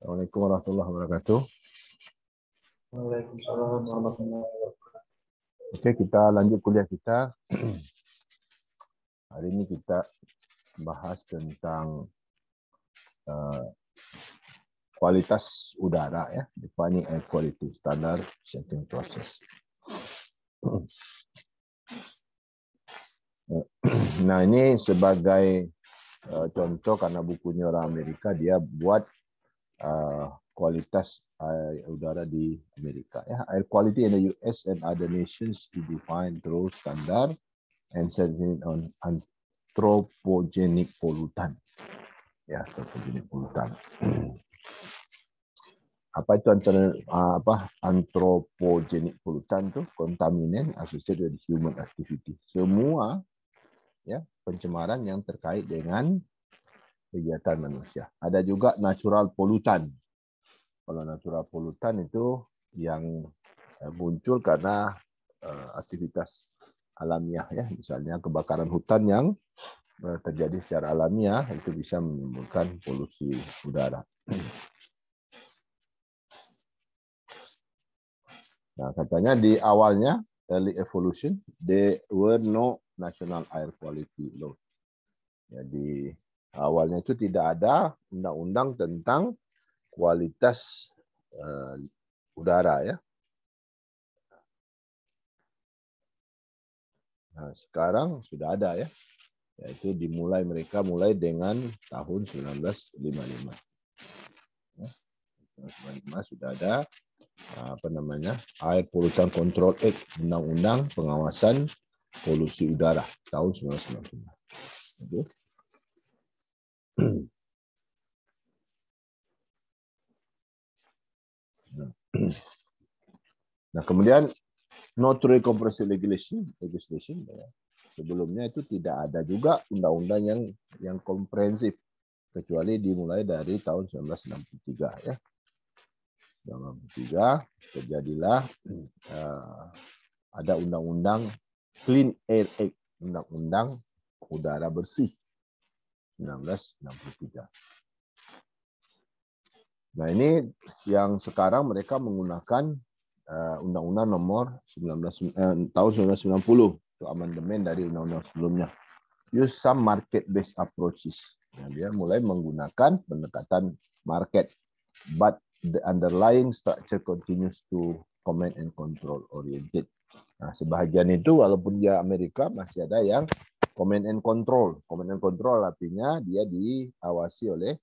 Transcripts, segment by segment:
Assalamualaikum warahmatullahi wabarakatuh. Waalaikumsalam warahmatullahi wabarakatuh. Oke, kita lanjut kuliah kita. Hari ini kita bahas tentang kualitas udara, ya, defining air quality standard setting process. Nah, ini sebagai contoh karena bukunya orang Amerika, dia buat kualitas air udara di Amerika. Ya, air quality in the US and other nations to define through standard and setting on anthropogenic pollutant. Ya, anthropogenic pollutant. Apa itu anthropogenic pollutant itu? Contaminant associated with human activity. Semua ya pencemaran yang terkait dengan kegiatan manusia. Ada juga natural pollutant. Kalau natural pollutant itu yang muncul karena aktivitas alamiah, ya, misalnya kebakaran hutan yang terjadi secara alamiah, itu bisa menimbulkan polusi udara. Nah, katanya di awalnya early evolution there were no national air quality law. Jadi awalnya itu tidak ada undang-undang tentang kualitas udara, ya. Nah, sekarang sudah ada, ya. Yaitu mereka mulai dengan tahun 1955. Ya, 1955 sudah ada Air Pollution Control Act, Undang-Undang Pengawasan Polusi Udara tahun 1995. Okay. Nah, kemudian no trade comprehensive legislation, ya. Sebelumnya itu tidak ada juga undang-undang yang komprehensif, kecuali dimulai dari tahun 1963, ya. 1963 terjadilah ada undang-undang Clean Air Act, undang-undang udara bersih 1963. Nah, ini yang sekarang mereka menggunakan Undang-Undang Nomor tahun 1990, itu amandemen dari undang-undang sebelumnya. Use some market-based approaches. Nah, dia mulai menggunakan pendekatan market, but the underlying structure continues to command and control oriented. Nah, sebahagian itu walaupun dia Amerika masih ada yang command and control. Command and control artinya dia diawasi oleh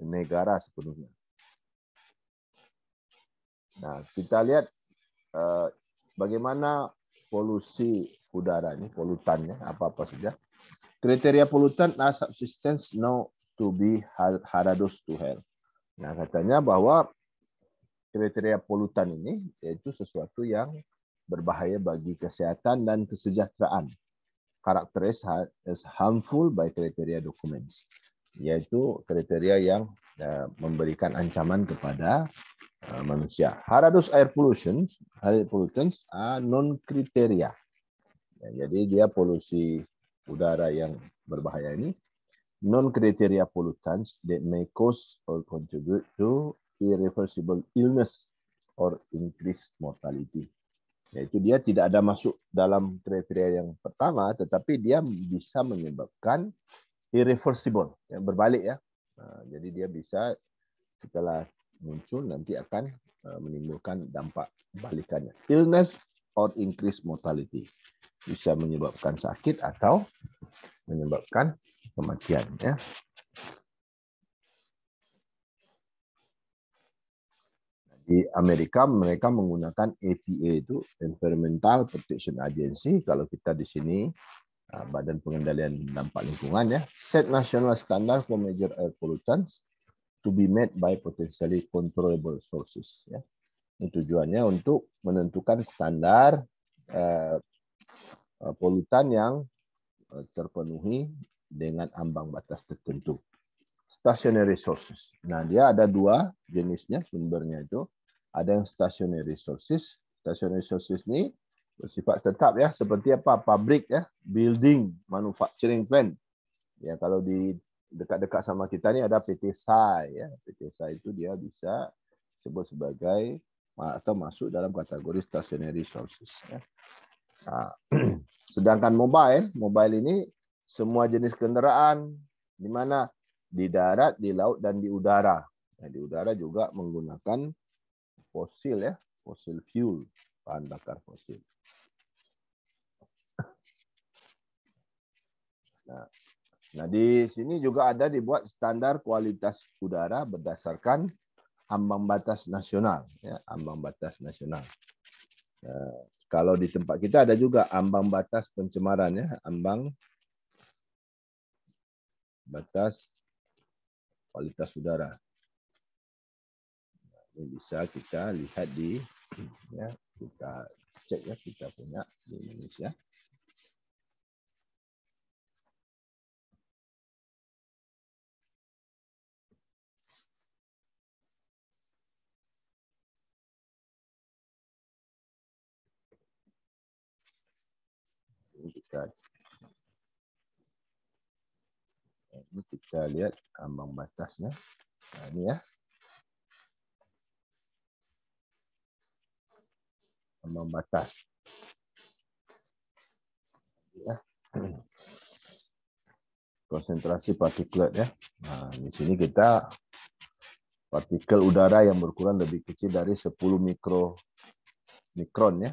negara sepenuhnya. Nah, kita lihat bagaimana polusi udara ini, polutannya apa-apa saja. Kriteria polutan are substance known to be hazardous to health. Nah, katanya bahwa kriteria polutan ini yaitu sesuatu yang berbahaya bagi kesehatan dan kesejahteraan. Characterized as harmful by criteria documents. Yaitu kriteria yang memberikan ancaman kepada manusia. Hazardous air pollutants are non-kriteria. Ya, jadi dia polusi udara yang berbahaya ini non-kriteria pollutants that may cause or contribute to irreversible illness or increased mortality. Yaitu dia tidak ada masuk dalam kriteria yang pertama, tetapi dia bisa menyebabkan irreversible, yang berbalik, ya. Nah, jadi dia bisa setelah muncul nanti akan menimbulkan dampak balikannya. Illness or increased mortality. Bisa menyebabkan sakit atau menyebabkan kematian, ya. Di Amerika mereka menggunakan EPA, itu Environmental Protection Agency. Kalau kita di sini Badan Pengendalian Dampak Lingkungan, ya. Set national standard for major air pollutants to be met by potentially controllable sources, ya. Ini tujuannya untuk menentukan standar polutan yang terpenuhi dengan ambang batas tertentu. Stationary sources. Nah, dia ada dua jenisnya sumbernya itu. Ada yang stationary sources. Stationary sources ini bersifat tetap, ya, seperti apa? Pabrik, ya, building, manufacturing plant. Ya, kalau di dekat-dekat sama kita ni ada PT SAI. Ya. PT SAI itu dia bisa disebut sebagai atau masuk dalam kategori stationary sources. Ya. Nah, sedangkan mobile ini semua jenis kenderaan di mana di darat, di laut dan di udara. Nah, di udara juga menggunakan fosil ya, fosil fuel, bahan bakar fosil. Nah, di sini juga ada dibuat standar kualitas udara berdasarkan ambang batas nasional, ya, ambang batas nasional. Kalau di tempat kita ada juga ambang batas pencemaran, ya, ambang batas kualitas udara. Ini bisa kita lihat di, ya, kita cek ya, kita punya di Indonesia. Ini kita lihat ambang batasnya. Nah, ini ya. Ambang batas. Ya. Konsentrasi partikelat ya. Nah, di sini kita partikel udara yang berkurang lebih kecil dari 10 mikron ya.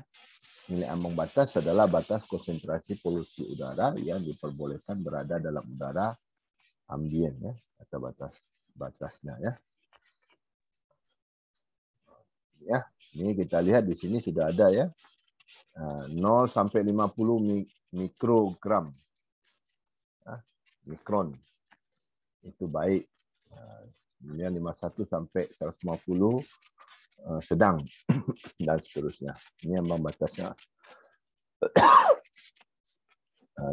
Nilai ambang batas adalah batas konsentrasi polusi udara yang diperbolehkan berada dalam udara ambien ya, atau batasnya ya. Ya, ini kita lihat di sini sudah ada ya. 0 sampai 50 mikrogram. Mikron. Itu baik. Kemudian 51 sampai 150 sedang dan seterusnya. Ini ambang batasnya.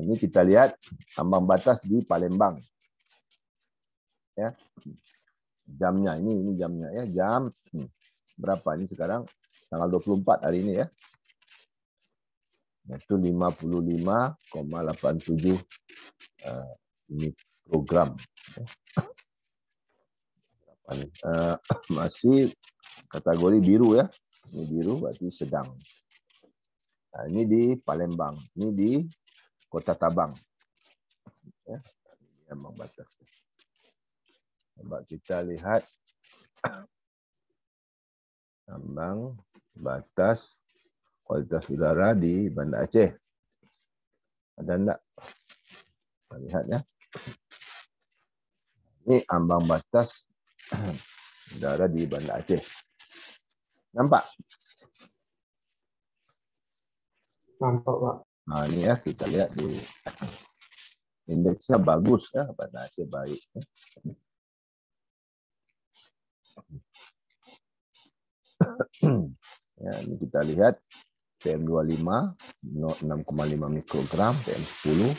Ini kita lihat ambang batas di Palembang. Ya. Jamnya ini jamnya ya, jam berapa ini sekarang? Tanggal 24 hari ini ya. Itu 55,87 mikrogram. Masih kategori biru ya. Ini biru berarti sedang. Nah, ini di Palembang, ini di Kota Tabang. Ya, ini ambang batas. Coba kita lihat ambang batas kualitas udara di Banda Aceh. Ada enggak? Kita lihat ya. Ini ambang batas udara di Banda Aceh. Nampak? Nampak, Pak. Nah, ini ya kita lihat di indeksnya bagus ya, Banda Aceh baik. Ya, ini kita lihat PM25 6,5 mikrogram, PM10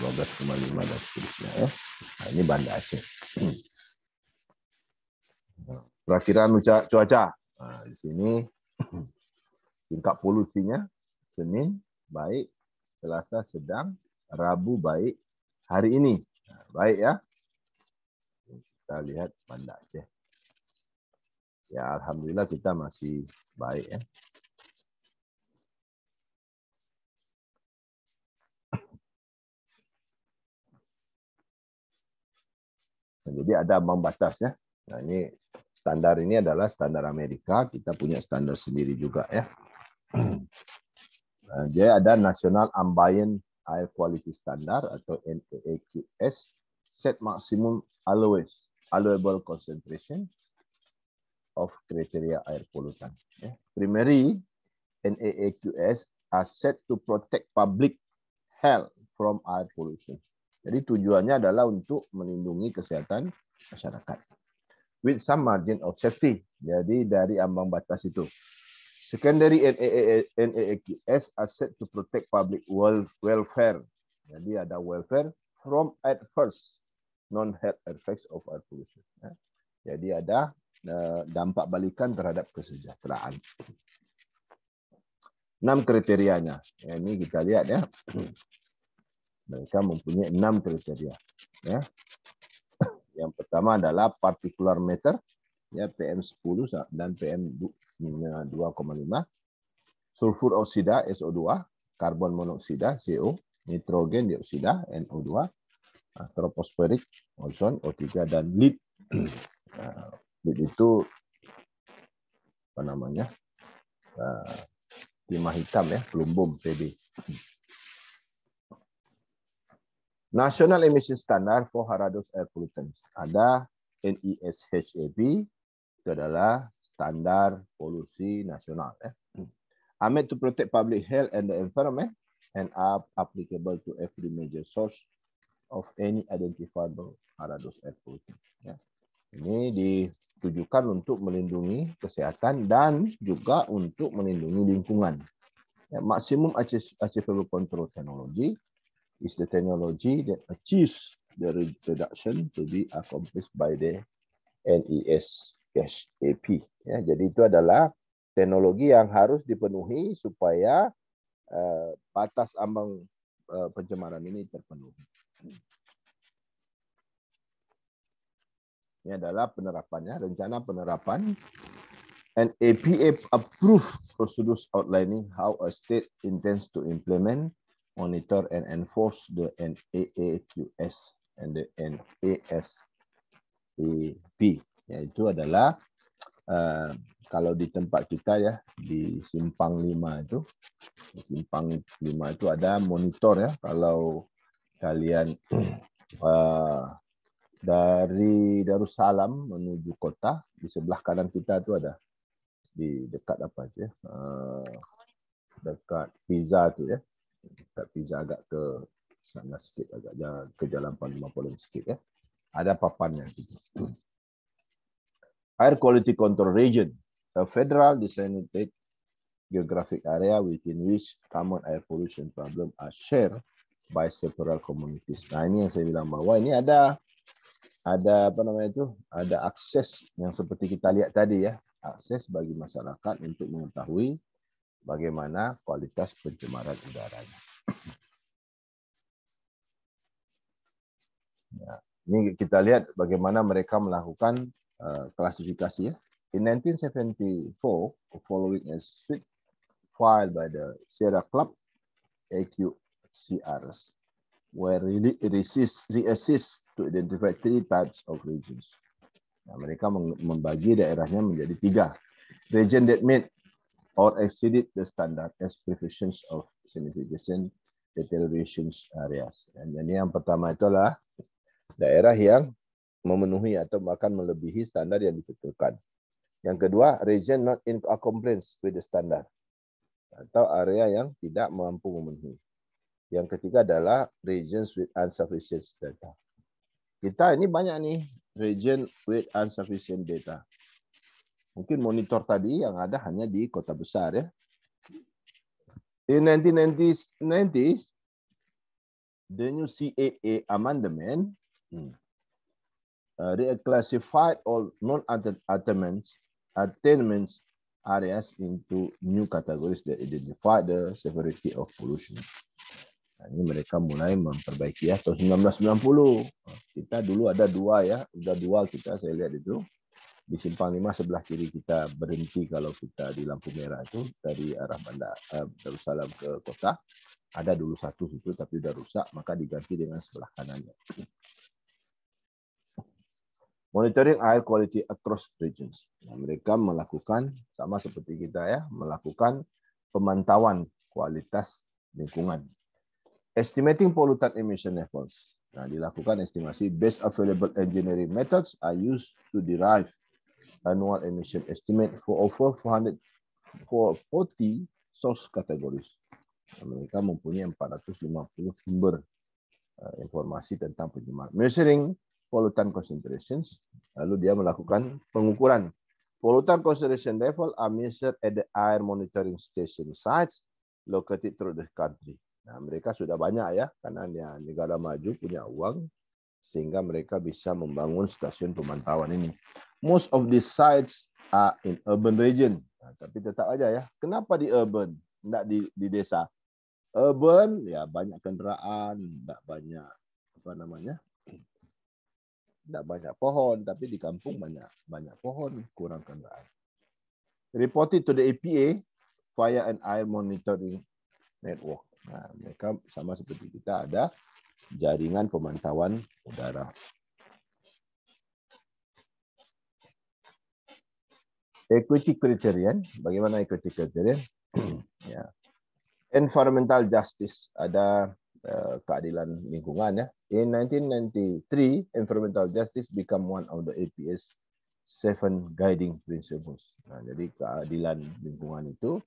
12,5 dan seterusnya ya. Nah, ini Banda Aceh. Perakiraan cuaca. Nah, di sini tingkat polusinya Senin baik, Selasa sedang, Rabu baik, hari ini baik ya. Kita lihat Banda Aceh. Ya, alhamdulillah kita masih baik ya. Nah, jadi ada ambang batas ya. Nah, ini standar ini adalah standar Amerika, kita punya standar sendiri juga ya. Nah, jadi ada National Ambient Air Quality Standard atau NAAQS, set maximum allowable concentration of criteria air pollutant. Primary NAAQS are set to protect public health from air pollution. Jadi tujuannya adalah untuk melindungi kesehatan masyarakat. With some margin of safety. Jadi dari ambang batas itu. Secondary NAAQS are set to protect public welfare. Jadi ada welfare from adverse non-health effects of air pollution. Jadi ada dampak balikan terhadap kesejahteraan. 6 kriterianya. Ini kita lihat ya. Mereka mempunyai 6 kriteria. Ya. Yang pertama adalah particular matter, ya PM10 dan PM2,5, sulfur oksida SO2, karbon monoksida CO, nitrogen dioksida NO2, troposferik ozon O3 dan lead. Lead itu apa namanya? Timah hitam ya, pelumbum Pb. National Emission Standard for Hazardous Air Pollutants. Ada NESHAP, itu adalah standar polusi nasional. Are made to protect public health and the environment and are applicable to every major source of any identifiable hazardous air pollutant. Ya. Ini ditujukan untuk melindungi kesehatan dan juga untuk melindungi lingkungan. Ya, maximum achievable control technology is the technology that achieves the reduction to be accomplished by the NESHAP. Ya, jadi itu adalah teknologi yang harus dipenuhi supaya batas ambang pencemaran ini terpenuhi. Ini adalah penerapannya, rencana penerapan. And APA approved procedures outlining how a state intends to implement, monitor, and enforce the NAAQS and the NASAP. Ya, itu adalah kalau di tempat kita ya, di Simpang 5 itu, di Simpang 5 itu ada monitor ya. Kalau kalian dari Darussalam menuju kota, di sebelah kanan kita itu ada di dekat apa aja, dekat Pizza tu ya, dekat Pizza agak ke sana sikit, agak ke Jalan Panglima Polim sikit ya, ada papannya. Air Quality Control Region, a federal designated geographic area within which common air pollution problem are shared by several communities. Nah, ini yang saya bilang bahwa ini ada apa namanya itu, ada akses yang seperti kita lihat tadi ya, akses bagi masyarakat untuk mengetahui bagaimana kualitas pencemaran udaranya. Ya, ini kita lihat bagaimana mereka melakukan klasifikasi ya. In 1974, following a suit filed by the Sierra Club AQCRs, where reassist to identify 3 types of regions. Nah, mereka membagi daerahnya menjadi 3. Region that met or exceeded the standard as preventions of significant deterioration areas. Dan ini yang pertama itulah daerah yang memenuhi atau bahkan melebihi standar yang ditentukan. Yang kedua, region not in compliance with the standard, atau area yang tidak mampu memenuhi. Yang ketiga adalah regions with insufficient data. Kita ini banyak nih region with insufficient data. Mungkin monitor tadi yang ada hanya di kota besar ya. In 1990, the new CAA amendment reclassified all non-attainment areas into new categories that identify the severity of pollution. Nah, ini mereka mulai memperbaiki ya, tahun 1990. Kita dulu ada 2 ya, udah 2 kita, saya lihat itu. Di Simpang 5 sebelah kiri kita berhenti kalau kita di lampu merah itu dari arah Darussalam ke kota. Ada dulu 1 itu tapi udah rusak, maka diganti dengan sebelah kanannya. Monitoring air quality across regions. Nah, mereka melakukan sama seperti kita ya, melakukan pemantauan kualitas lingkungan. Estimating pollutant emission levels. Nah, dilakukan estimasi best available engineering methods are used to derive annual emission estimate for over 40 source categories. Nah, mereka mempunyai 450 sumber informasi tentang pencemaran. Measuring pollutant concentrations. Lalu dia melakukan pengukuran. Pollutant concentration level are measured at the air monitoring station sites located throughout the country. Nah, mereka sudah banyak ya, karena negara maju punya uang, sehingga mereka bisa membangun stasiun pemantauan ini. Most of these sites are in urban region. Nah, tapi tetap aja ya, kenapa di urban, tidak di desa? Urban ya banyak kendaraan, tidak banyak apa namanya, Tidak banyak pohon, tapi di kampung banyak pohon, kurang kendaraan. Reported to the EPA via an air monitoring network. Nah, mereka sama seperti kita ada jaringan pemantauan udara. Equity criterion, bagaimana equity criterion? Ya. Environmental justice, ada keadilan lingkungan ya. In 1993, environmental justice become one of the EPA's 7 guiding principles. Nah, jadi keadilan lingkungan itu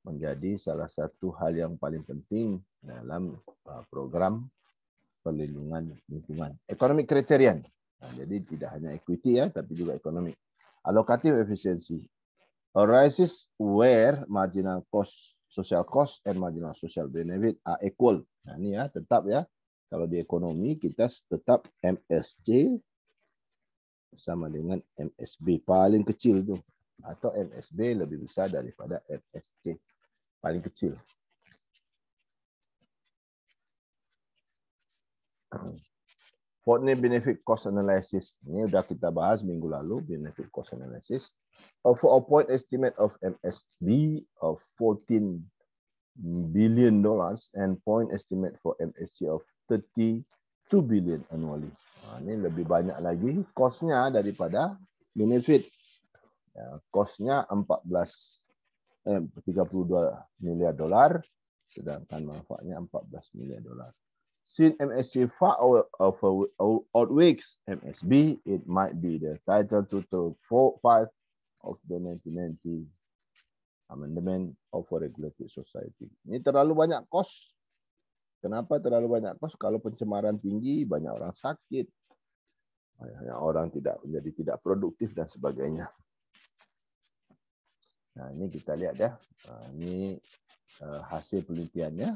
menjadi salah satu hal yang paling penting dalam program perlindungan lingkungan. Economic criterion. Nah, jadi tidak hanya equity ya, tapi juga economic. Allocative efficiency arises where marginal cost, social cost, and marginal social benefit are equal. Nah, ini ya, tetap ya. Kalau di ekonomi kita tetap MSC sama dengan MSB paling kecil tuh, atau MSB lebih besar daripada MSC paling kecil. Fortnite benefit cost analysis. Ini udah kita bahas minggu lalu, benefit cost analysis. For a point estimate of MSB of $14 billion and point estimate for MSC of 32 billion annually. Nah, ini lebih banyak lagi cost-nya daripada benefit. Ya, cost-nya 32 miliar dolar, sedangkan manfaatnya 14 miliar dolar. Since MSC far outweighs MSB, it might be the title to 5 of the 1990 Amendment of a Regulated Society. Ini terlalu banyak kos. Kenapa terlalu banyak kos? Kalau pencemaran tinggi, banyak orang sakit, banyak orang menjadi tidak produktif dan sebagainya. Nah, ini kita lihat ya. Nah, ini hasil penelitiannya.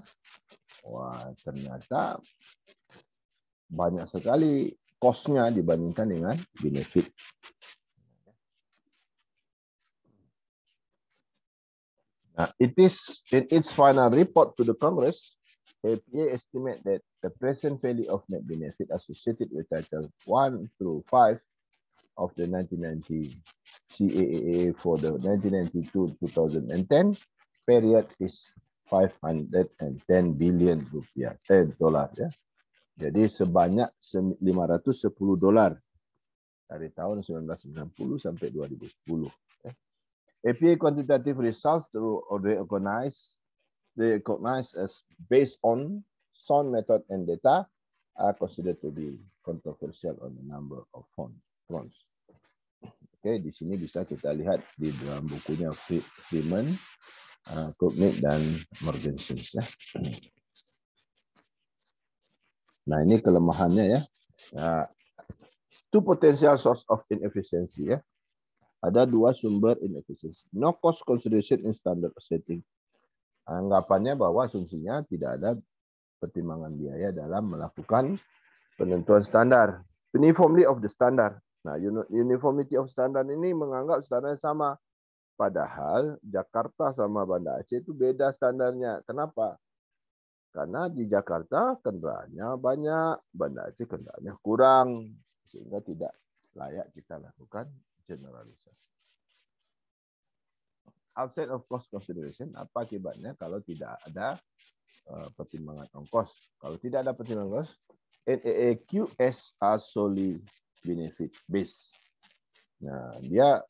Wah, ternyata banyak sekali kosnya dibandingkan dengan benefit. Nah, it is in its final report to the Congress, EPA estimate that the present value of net benefit associated with Title 1 through 5 of the 1990 CAA for the 1992-2010 period is 510 billion rupiah, dolar ya. Jadi sebanyak $510 dari tahun 1990 sampai 2010. Ya. EPA quantitative results recognized as based on sound method and data are considered to be controversial on the number of fronts. Oke, di sini bisa kita lihat di dalam bukunya Freeman, Cooknip dan Morgensen ya. Nah, ini kelemahannya ya. Nah, two potential source of inefficiency ya. Ada dua sumber inefficiency. No cost consideration in standard setting. Anggapannya bahwa asumsinya tidak ada pertimbangan biaya dalam melakukan penentuan standar. Uniformity of the standard. Nah, uniformity of standard ini menganggap standar sama. Padahal Jakarta sama Banda Aceh itu beda standarnya. Kenapa? Karena di Jakarta kendaraannya banyak, Banda Aceh kendaraannya kurang, sehingga tidak layak kita lakukan generalisasi. Outside of cost consideration, apa akibatnya kalau tidak ada pertimbangan ongkos? Kalau tidak ada pertimbangan ongkos, NAAQS are solely benefit based. Nah, dia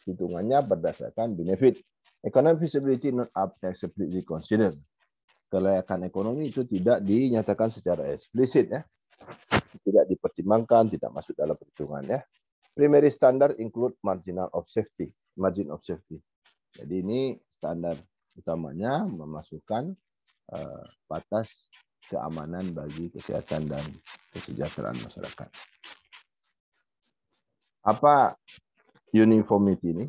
hitungannya berdasarkan benefit. Economic feasibility not explicitly considered. Kelayakan ekonomi itu tidak dinyatakan secara eksplisit ya. Tidak dipertimbangkan, tidak masuk dalam perhitungan ya. Primary standard include margin of safety. Jadi ini standar utamanya memasukkan batas keamanan bagi kesehatan dan kesejahteraan masyarakat. Apa uniformity ini?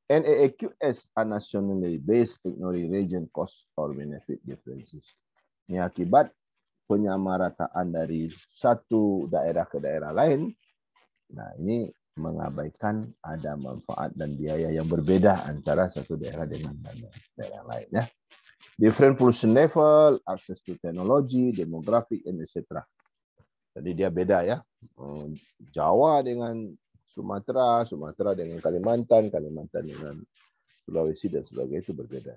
NAAQS are nationally based, ignoring region cost or benefit differences. Ini akibat penyamarataan dari satu daerah ke daerah lain. Nah, ini mengabaikan ada manfaat dan biaya yang berbeda antara satu daerah dengan daerah lain. Ya. Different pollution level, access to technology, demographic, and etc. Jadi dia beda ya. Jawa dengan Sumatera, Sumatera dengan Kalimantan, Kalimantan dengan Sulawesi dan sebagainya itu berbeda.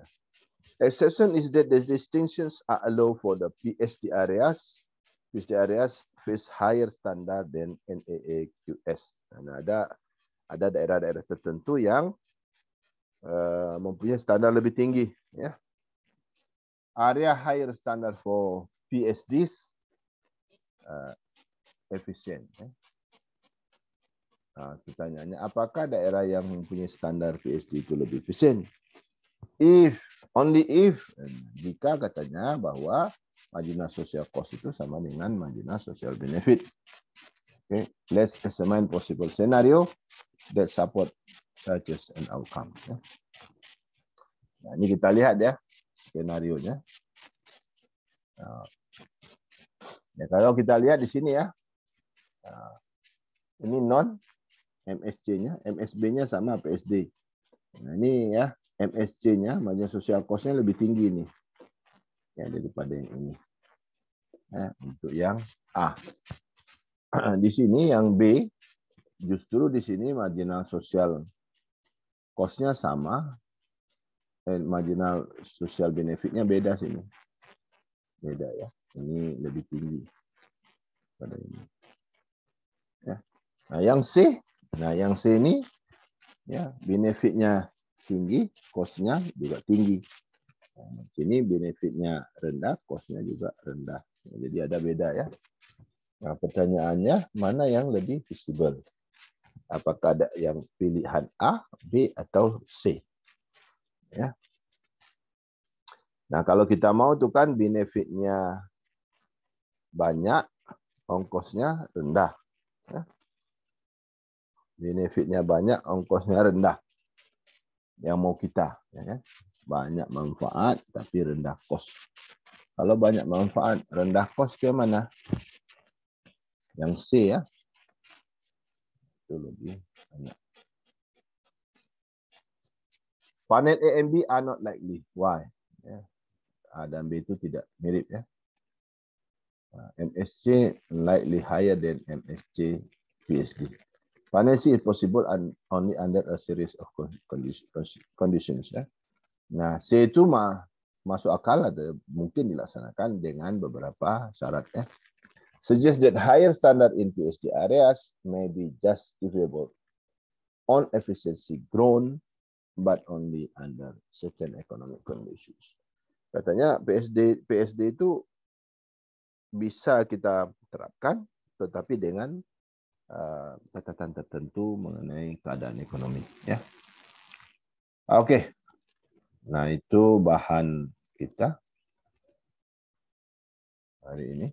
Exception is that the distinctions are allowed for the PSD areas. PSD areas face higher standard than NAAQS. Dan ada daerah-daerah tertentu yang mempunyai standar lebih tinggi. Ya. Area higher standard for PSDs efisien. Pertanyaannya, apakah daerah yang mempunyai standar PSD itu lebih efisien? Only if, jika katanya bahwa marginal social cost itu sama dengan marginal social benefit. Okay. Let's examine possible scenario that support such as an outcome. Nah, ini kita lihat ya skenario-nya. Ya, kalau kita lihat di sini ya, ini non MSC-nya, MSB-nya sama PSD. Nah, ini ya MSC-nya, marginal social cost-nya lebih tinggi nih ya daripada yang ini. Nah, untuk yang A. Di sini yang B, justru di sini marginal social cost-nya sama, marginal social benefit-nya beda sini. Beda ya. Ini lebih tinggi pada ini. Ya. Nah, yang C ini ya benefitnya tinggi, cost-nya juga tinggi. Nah, sini benefitnya rendah, cost-nya juga rendah. Jadi ada beda ya. Nah, pertanyaannya mana yang lebih visible? Apakah ada yang pilihan A, B, atau C? Ya. Nah, kalau kita mau tuh kan benefitnya banyak, ongkosnya rendah. Ya. Benefitnya banyak, ongkosnya rendah. Yang mau kita, ya kan? Banyak manfaat tapi rendah kos. Kalau banyak manfaat, rendah kos ke mana? Yang C ya. Itu lebih banyak. Panel A and B are not likely. Why? Ya. A dan B itu tidak mirip ya. MSC likely higher than MSC PSD. Panel C is possible only under a series of conditions. Ya. Nah, C itu masuk akal atau mungkin dilaksanakan dengan beberapa syarat. Ya. Suggest that higher standard in PSD areas may be justifiable on efficiency grown, but only under certain economic conditions. Katanya PSD itu bisa kita terapkan, tetapi dengan catatan tertentu mengenai keadaan ekonomi. Ya. Oke. Nah, itu bahan kita hari ini.